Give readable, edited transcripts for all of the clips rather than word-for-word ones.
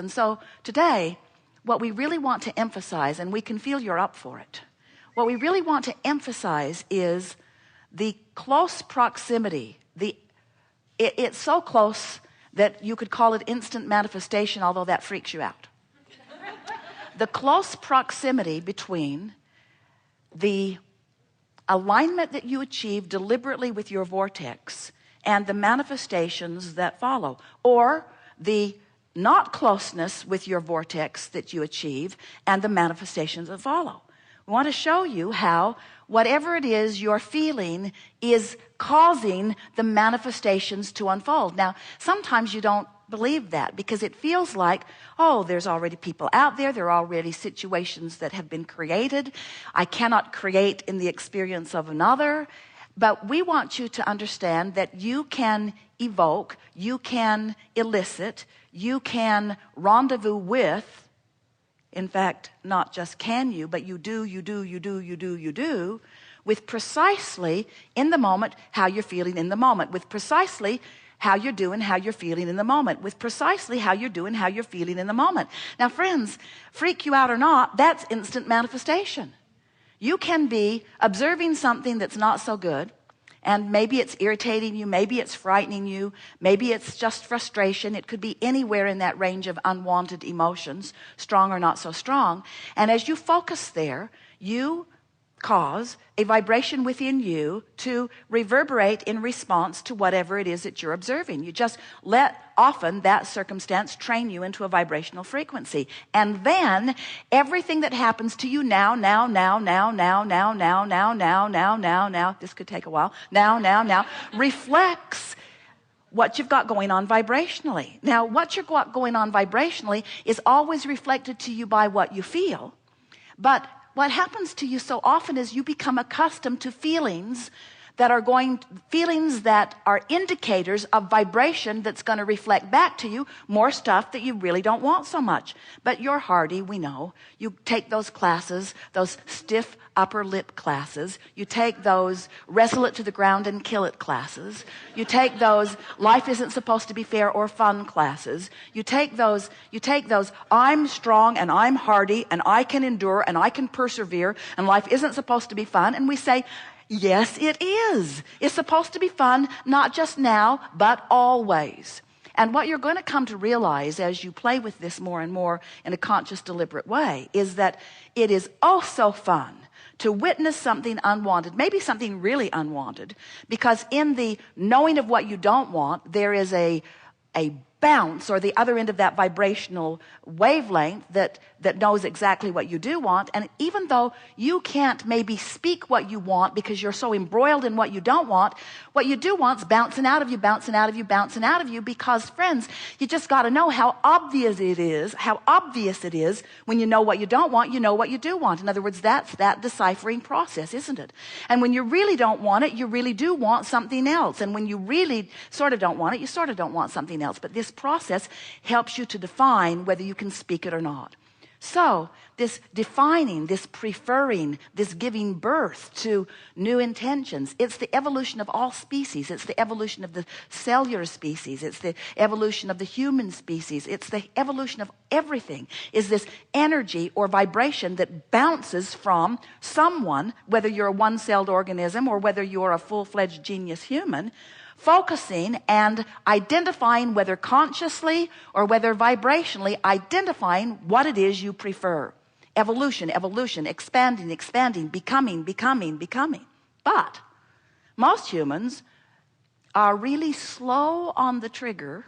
And so today, what we really want to emphasize, and we can feel you're up for it, what we really want to emphasize is the close proximity. It's so close that you could call it instant manifestation, although that freaks you out. The close proximity between the alignment that you achieve deliberately with your vortex and the manifestations that follow, or the not closeness with your vortex that you achieve and the manifestations that follow. We want to show you how whatever it is you're feeling is causing the manifestations to unfold. Now, sometimes you don't believe that because it feels like, oh, there's already people out there. There are already situations that have been created. I cannot create in the experience of another. But we want you to understand that you can evoke, you can elicit, you can rendezvous with. In fact, not just can you, but you do, with precisely in the moment how you're feeling in the moment, with precisely how you're doing, how you're feeling in the moment, with precisely how you're doing, how you're feeling in the moment. Now, friends, freak you out or not, that's instant manifestation. You can be observing something that's not so good, and maybe it's irritating you, maybe it's frightening you, maybe it's just frustration. It could be anywhere in that range of unwanted emotions, strong or not so strong. And as you focus there, you cause a vibration within you to reverberate in response to whatever it is that you're observing. You just let often that circumstance train you into a vibrational frequency. And then everything that happens to you now, this could take a while, now, reflects what you've got going on vibrationally. Now, what you've got going on vibrationally is always reflected to you by what you feel. But what happens to you so often is you become accustomed to feelings that are indicators of vibration that's going to reflect back to you more stuff that you really don't want so much. But you're hardy, we know. You take those classes, those stiff upper lip classes. You take those wrestle it to the ground and kill it classes. You take those life isn't supposed to be fair or fun classes. You take those I'm strong and I'm hardy and I can endure and I can persevere and life isn't supposed to be fun. And we say, yes, it is. It's supposed to be fun, not just now, but always. And what you're going to come to realize as you play with this more and more in a conscious, deliberate way is that it is oh so fun to witness something unwanted, maybe something really unwanted, because in the knowing of what you don't want, there is a bounce or the other end of that vibrational wavelength that knows exactly what you do want. And even though you can't maybe speak what you want because you're so embroiled in what you don't want, what you do want's bouncing out of you, bouncing out of you, bouncing out of you, because friends, you just got to know how obvious it is when you know what you don't want, you know what you do want. In other words, that's that deciphering process, isn't it? And when you really don't want it, you really do want something else. And when you really sort of don't want it, you sort of don't want something else. But this process helps you to define whether you can speak it or not. So this defining, this preferring, this giving birth to new intentions, it's the evolution of all species. It's the evolution of the cellular species. It's the evolution of the human species. It's the evolution of everything, is this energy or vibration that bounces from someone, whether you're a one-celled organism or whether you're a full-fledged genius human, focusing and identifying, whether consciously or whether vibrationally, identifying what it is you prefer. Evolution, expanding, becoming. But most humans are really slow on the trigger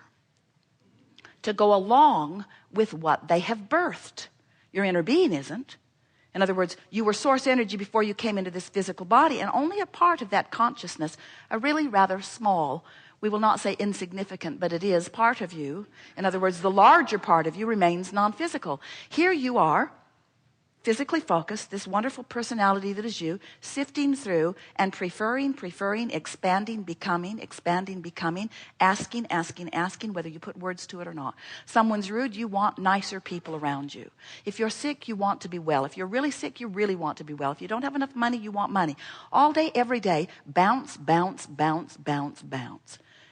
to go along with what they have birthed. Your inner being isn't. In other words, you were source energy before you came into this physical body, and only a part of that consciousness, a really rather small, we will not say insignificant, but it is part of you. In other words, the larger part of you remains non-physical. Here you are, physically focused, this wonderful personality that is you, sifting through and preferring, expanding, becoming, asking, whether you put words to it or not. Someone's rude, you want nicer people around you. If you're sick, you want to be well. If you're really sick, you really want to be well. If you don't have enough money, you want money. All day, every day, bounce.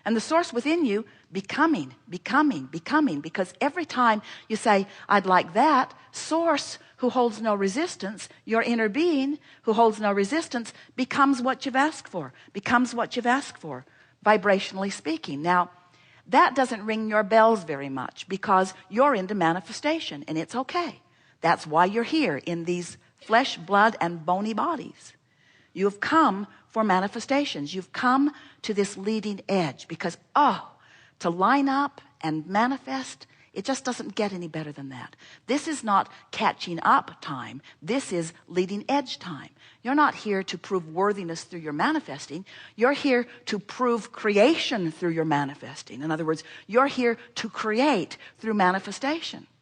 And the source within you becoming, because every time you say, I'd like that, source, who holds no resistance, your inner being who holds no resistance, becomes what you've asked for, vibrationally speaking. Now, that doesn't ring your bells very much because you're into manifestation, and it's okay. That's why you're here in these flesh, blood, and bony bodies. You have come for manifestations. You've come to this leading edge because, to line up and manifest, it just doesn't get any better than that. This is not catching up time. This is leading edge time. You're not here to prove worthiness through your manifesting. You're here to prove creation through your manifesting. In other words, you're here to create through manifestation.